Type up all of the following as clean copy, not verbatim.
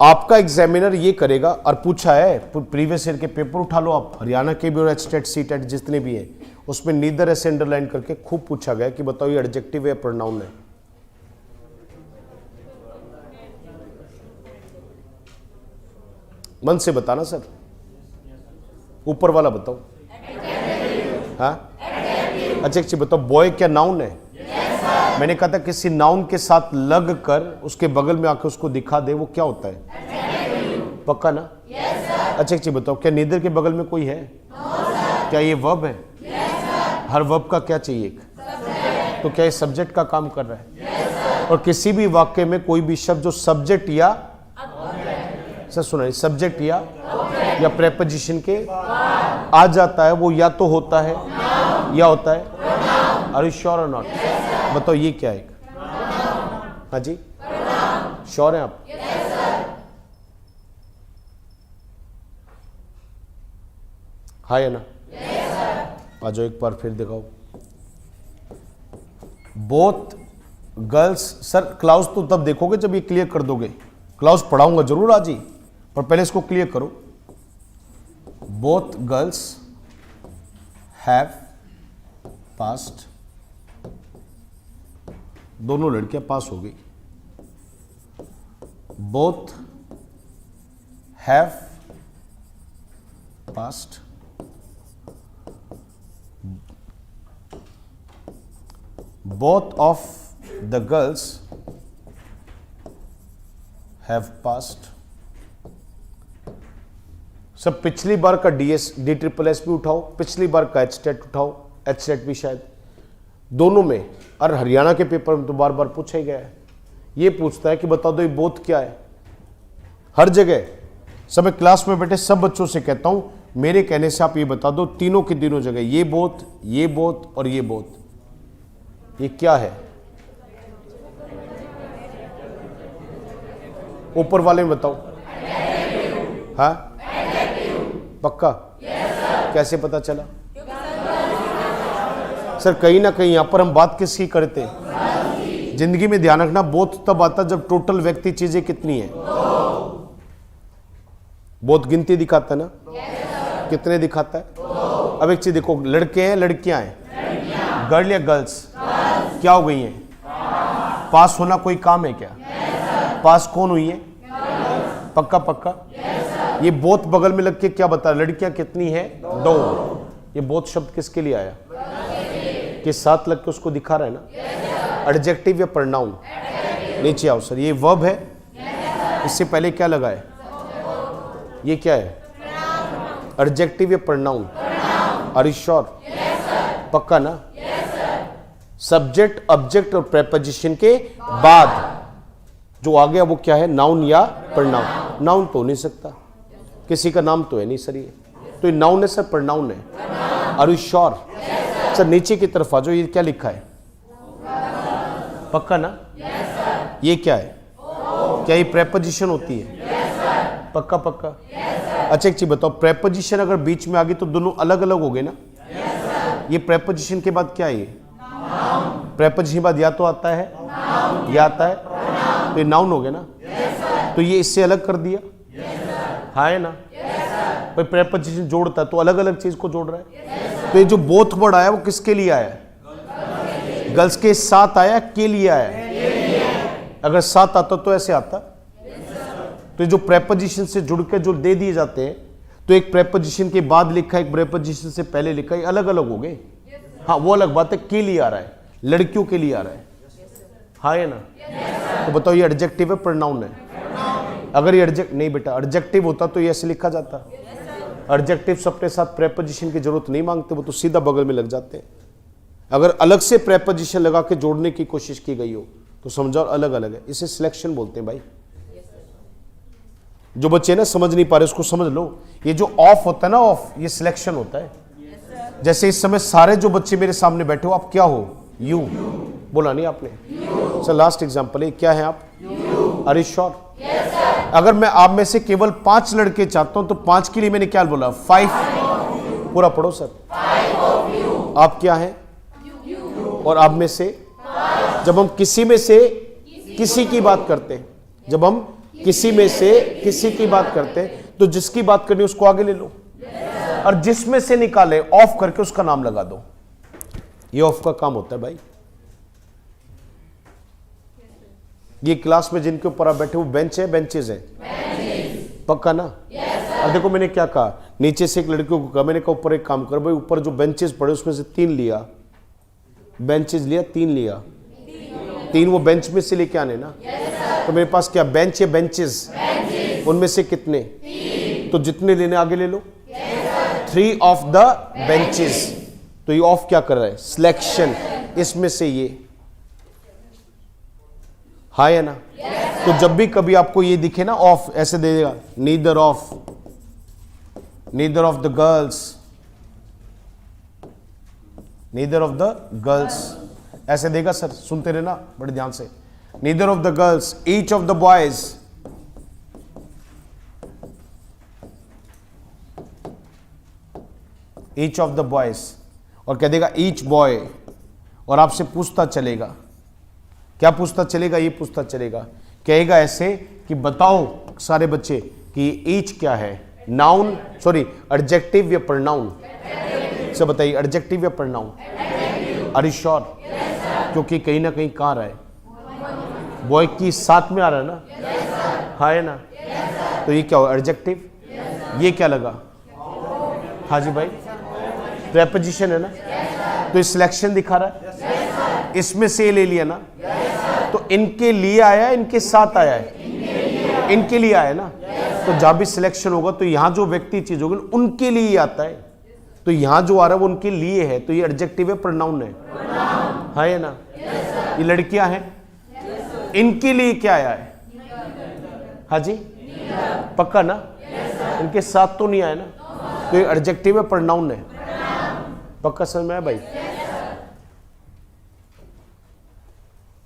आपका एग्जामिनर ये करेगा, और पूछा है प्रीवियस ईयर के पेपर उठा लो आप, हरियाणा के भी और एचटेट सीटेट जितने भी हैं, उसमें नीदर ऐसे अंडरलाइन करके खूब पूछा गया कि बताओ ये एडजेक्टिव है प्रोनाउन है। मन से बताना सर, ऊपर वाला बताओ। हाँ एडजेक्टिव बताओ। बॉय क्या नाउन है? मैंने कहा था किसी नाउन के साथ लग कर उसके बगल में आकर उसको दिखा दे, वो क्या होता है? पक्का ना? अच्छा एक चीज बताओ, क्या नीदर के बगल में कोई है? क्या ये वर्ब है? हर वर्ब का क्या चाहिए? तो क्या ये सब्जेक्ट का काम कर रहा है? और किसी भी वाक्य में कोई भी शब्द जो सब्जेक्ट या सर सुना, सब्जेक्ट या प्रेपोजिशन के आ जाता है, वो या तो होता है या होता है। आर यू श्योर और नॉट? बताओ ये क्या है? हाँ जी श्योर हैं आप? हाँ या ना? आ जाओ एक बार फिर दिखाओ। बोथ गर्ल्स, सर क्लाउज तो तब देखोगे जब ये क्लियर कर दोगे। क्लाउज पढ़ाऊंगा जरूर आज ही, पर पहले इसको क्लियर करो। बोथ गर्ल्स हैव पास्ड, दोनों लड़कियां पास हो गई। Both have passed, both of the girls have passed। सब पिछली बार का डी ट्रिपल एस भी उठाओ, पिछली बार का एचटेट उठाओ, एचटेट भी शायद, दोनों में। और हरियाणा के पेपर में तो बार बार पूछा ही गया है। ये पूछता है कि बता दो ये बोथ क्या है। हर जगह सब क्लास में बैठे सब बच्चों से कहता हूं, मेरे कहने से आप ये बता दो तीनों की तीनों जगह ये बोथ और ये बोथ, ये क्या है? ऊपर वाले में बताओ। हाँ पक्का? कैसे पता चला? सर कहीं ना कहीं यहां पर हम बात किसकी करते हैं? जिंदगी में ध्यान रखना, बोथ तब आता जब टोटल व्यक्ति चीजें कितनी है। बोथ गिनती दिखाता है ना? कितने दिखाता है? अब एक चीज देखो, लड़के हैं लड़कियां हैं, गर्ल या गर्ल्स क्या हो गई हैं? पास होना कोई काम है क्या? पास कौन हुई है? पक्का पक्का? ये बोथ बगल में लग के क्या बता, लड़कियां कितनी है? 2। ये बोथ शब्द किसके लिए आया? के साथ लग के उसको दिखा रहा है ना? एडजेक्टिव या प्रोनाउन? नीचे आओ सर, ये वर्ब है, इससे पहले क्या लगा है? ये क्या है? एडजेक्टिव या प्रोनाउन? Are you sure? पक्का ना? सब्जेक्ट ऑब्जेक्ट और प्रेपोजिशन के बाद जो आ गया वो क्या है? नाउन या प्रोनाउन? नाउन तो हो नहीं सकता, किसी का नाम तो है नहीं सर, ये तो ये नाउन है सर, प्रोनाउन है। Are you sure? सर नीचे की तरफ आ जाओ, ये क्या लिखा है? पक्का ना? ये क्या है? क्या ये प्रेपोजिशन होती है? पक्का पक्का? अच्छा एक चीज बताओ, प्रेपोजिशन अगर बीच में आ गई तो दोनों अलग अलग हो गए ना? ये प्रेपोजिशन के बाद क्या है? ये प्रेपोजिशन के बाद या तो आता है या आता है, तो ये नाउन हो गया ना? तो ये इससे अलग कर दिया। हाँ है ना? भाई प्रेपोजिशन जोड़ता है तो अलग अलग चीज को जोड़ रहा है। तो ये जो बोथ वर्ड आया वो किसके लिए आया? गर्ल्स के साथ आया, के लिए आया? अगर साथ आता तो ऐसे आता। तो जो प्रेपोजिशन से जुड़ के जो दे दिए जाते हैं, तो एक प्रेपोजिशन के बाद लिखा, एक प्रेपोजिशन से पहले लिखा, ये अलग अलग हो गए। हाँ वो अलग बात है, के लिए आ रहा है, लड़कियों के लिए आ रहा है। हाँ है ना? तो बताओ ये एडजेक्टिव है प्रोनाउन है? अगर ये एडजेक्ट नहीं बेटा, एडजेक्टिव होता तो ये ऐसे लिखा जाता। एडजेक्टिव सबके साथ प्रेपोजिशन की जरूरत नहीं मांगते, वो तो सीधा बगल में लग जाते हैं। अगर अलग से प्रेपोजिशन लगा के जोड़ने की कोशिश की गई हो तो समझो अलग अलग है। इसे सिलेक्शन बोलते हैं भाई। जो बच्चे ना समझ नहीं पा रहे उसको समझ लो, ये जो ऑफ होता है ना, ऑफ, ये सिलेक्शन होता है। जैसे इस समय सारे जो बच्चे मेरे सामने बैठे हो, आप क्या हो? यू बोला नहीं आपने? सर लास्ट एग्जांपल है, क्या है आप? Are you sure? अगर मैं आप में से केवल 5 लड़के चाहता हूं तो 5 के लिए मैंने क्या बोला? 5। पूरा पढ़ो सर। आप क्या हैं? और आप में से, जब हम किसी में से किसी की बात करते हैं, जब हम किसी में से किसी की बात करते हैं तो जिसकी बात करनी उसको आगे ले लो, और जिसमें से निकाले ऑफ करके उसका नाम लगा दो। ये ऑफ का काम होता है भाई। ये क्लास में जिनके ऊपर आप बैठे वो बेंच है, बेंचेस है, पक्का ना? और देखो मैंने क्या कहा, नीचे से एक लड़कियों को कहा, मैंने कहा ऊपर एक काम करो भाई, ऊपर जो बेंचेस पड़े उसमें से 3 लिया, बेंचेस लिया 3 लिया, 3 वो बेंच में से लेके आने ना। तो मेरे पास क्या बेंच या बेंचेस, उनमें से कितने, तो जितने लेने आगे ले लो। 3 ऑफ द बेंचेस, तो ये ऑफ क्या कर रहा है, सिलेक्शन, इसमें से ये, हाँ या ना? तो जब भी कभी आपको ये दिखे ना ऑफ, ऐसे दे देगा, neither of the girls, neither of the girls, ऐसे देगा सर, सुनते रहना बड़े ध्यान से। Neither of the girls, each of the boys, each of the boys, और कह देगा ईच बॉय, और आपसे पूछता चलेगा, क्या पूछता चलेगा, ये पूछता चलेगा, कहेगा ऐसे कि बताओ सारे बच्चे कि ईच क्या है, नाउन, सॉरी एडजेक्टिव या प्रोनाउन, सब बताइए एडजेक्टिव या प्रोनाउन। Are you sure? क्योंकि कहीं ना कहीं कहाँ रहा है, बॉय की साथ में आ रहा है ना, हाँ है ना? तो ये क्या हो, एडजेक्टिव, ये क्या लगा, हाँ जी भाई, प्रेपोजिशन है ना, तो ये सिलेक्शन दिखा रहा है, इसमें से ले लिया ना, तो इनके लिए आया है, इनके साथ आया है, इनके लिए आया ना, तो जहां भी सिलेक्शन होगा तो यहां जो व्यक्ति चीज होगी उनके लिए ही आता है, तो यहां जो आ रहा है वो उनके लिए है, तो ये एडजेक्टिव है, प्रोनाउन है या ना? ये लड़कियां हैं, इनके लिए क्या आया है, हाँ जी, पक्का ना? इनके साथ तो नहीं आया ना, तो ये एडजेक्टिव है, प्रोनाउन है, पक्का समझ में आया भाई?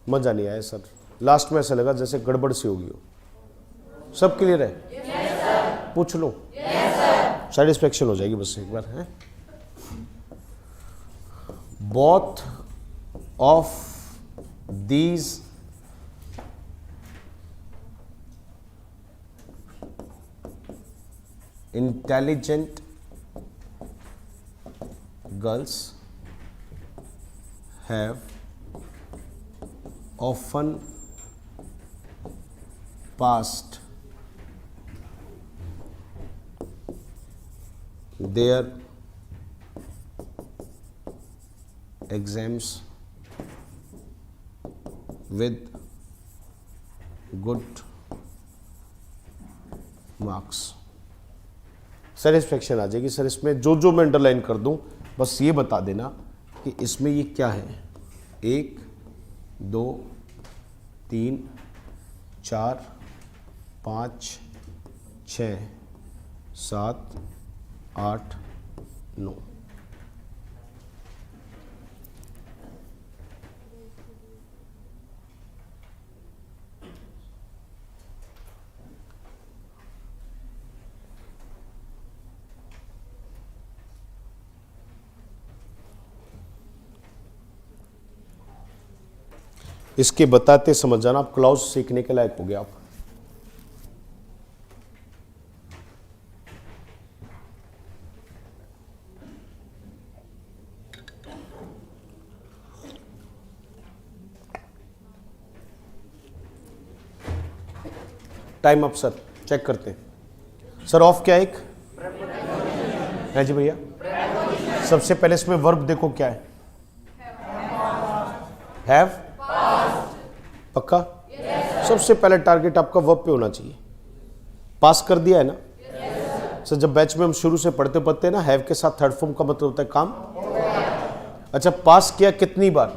मजा नहीं आया सर, लास्ट में ऐसा लगा जैसे गड़बड़ सी होगी हो। सब क्लियर है? पूछ लो, सेटिस्फेक्शन हो जाएगी बस एक बार है। Both of these intelligent girls have often passed their exams with good marks। Satisfaction आ जाएगी सर इसमें, जो जो मैं अंडरलाइन कर दूं बस ये बता देना कि इसमें ये क्या है। 1 2 3 4 5 6 7 8 9। इसके बताते समझ जाना, आप क्लॉज सीखने के लायक हो गया आप। टाइम अप सर, चेक करते हैं सर। ऑफ क्या एक है जी भैया? सबसे पहले इसमें वर्ब देखो क्या है, हैव, पक्का? सबसे पहले टारगेट आपका वर्ब पे होना चाहिए। पास कर दिया है ना सर? जब बैच में हम शुरू से पढ़ते पढ़ते ना, हैव के साथ थर्ड फॉर्म का मतलब होता है काम। अच्छा, पास किया कितनी बार?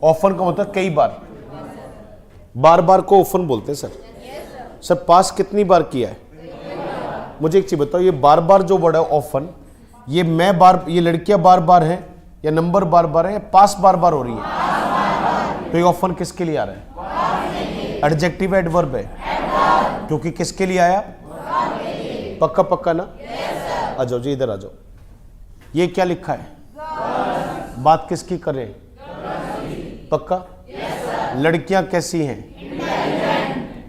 ऑफन का मतलब कई बार, बार बार को ऑफन बोलते हैं सर। सर पास कितनी बार किया है? मुझे एक चीज बताओ, ये बार बार जो वर्ड है ऑफन, ये मैं बार, ये लड़कियां बार बार है या नंबर बार बार है या पास बार बार हो रही है? तो ये ऑफन किसके लिए आ रहा है? एडजेक्टिव एडवर्ब है, क्योंकि किसके लिए आया? पक्का पक्का ना? आ जाओ जी, इधर आ जाओ। ये क्या लिखा है? बात किसकी कर रहे हैं? पक्का? लड़कियां कैसी हैं?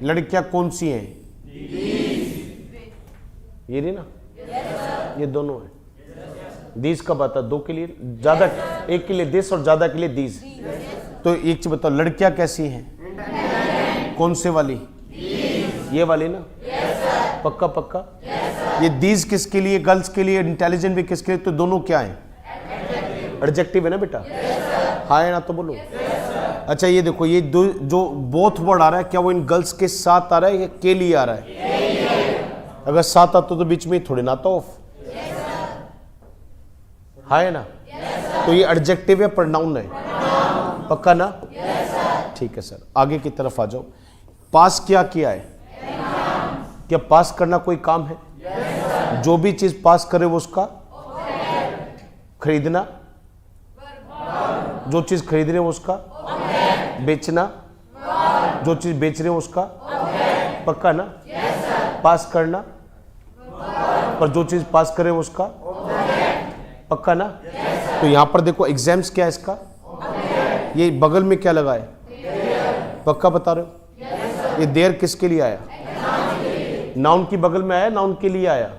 लड़कियां कौन सी हैं? ये रही ना, ये दोनों है। दीज कब आता है? दो के लिए, ज्यादा एक के लिए दिस और ज्यादा के लिए दीज। तो एक चीज बताओ, लड़कियां कैसी हैं? कौन से वाली? ये वाली ना? पक्का पक्का? ये दीज किसके लिए? गर्ल्स के लिए। इंटेलिजेंट भी किसके लिए? तो दोनों क्या है? एडजेक्टिव है ना बेटा? हाँ है ना? तो बोलो। अच्छा ये देखो, ये दो जो बोथ वर्ड आ रहा है, क्या वो इन गर्ल्स के साथ आ रहा है या के लिए आ रहा है? अगर साथ आता तो बीच में थोड़ी ना आता ऑफ। हाँ है ना? तो ये एडजेक्टिव है, प्रोनाउन है। पक्का ना? ठीक है सर, आगे की तरफ आ जाओ। पास क्या किया है? क्या पास करना कोई काम है? जो भी चीज पास करे वो उसका खरीदना, जो चीज खरीद रहे हो उसका बेचना, जो चीज बेच रहे हो उसका पक्का ना? पास करना, पर जो चीज पास करे उसका पक्का ना? तो यहां पर देखो एग्जाम्स क्या है इसका? ये बगल में क्या लगा है? पक्का बता रहे हो? ये देर किसके लिए आया? नाउन की बगल में आया, नाउन के लिए आया?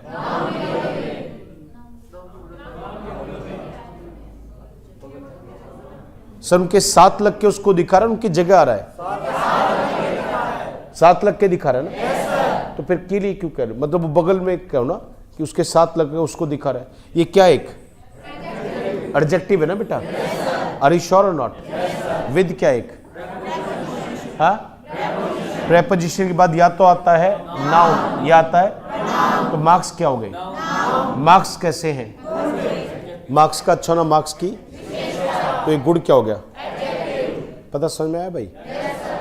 सर उनके साथ लग के उसको दिखा रहा है, उनकी जगह आ रहा है? साथ लग के दिखा रहा है ना? तो फिर के लिए क्यों कह रहे? मतलब वो बगल में कहो ना कि उसके साथ लग के उसको दिखा रहा है। ये क्या एक एडजेक्टिव है ना बेटा? आर यू श्योर और नॉट? विद क्या एक? हाँ, प्रेपोजिशन के बाद या तो आता है नाउन या आता है, तो मार्क्स क्या हो गए? मार्क्स कैसे हैं? मार्क्स का अच्छा ना मार्क्स की, तो ये गुड क्या हो गया? पता समझ में आया भाई?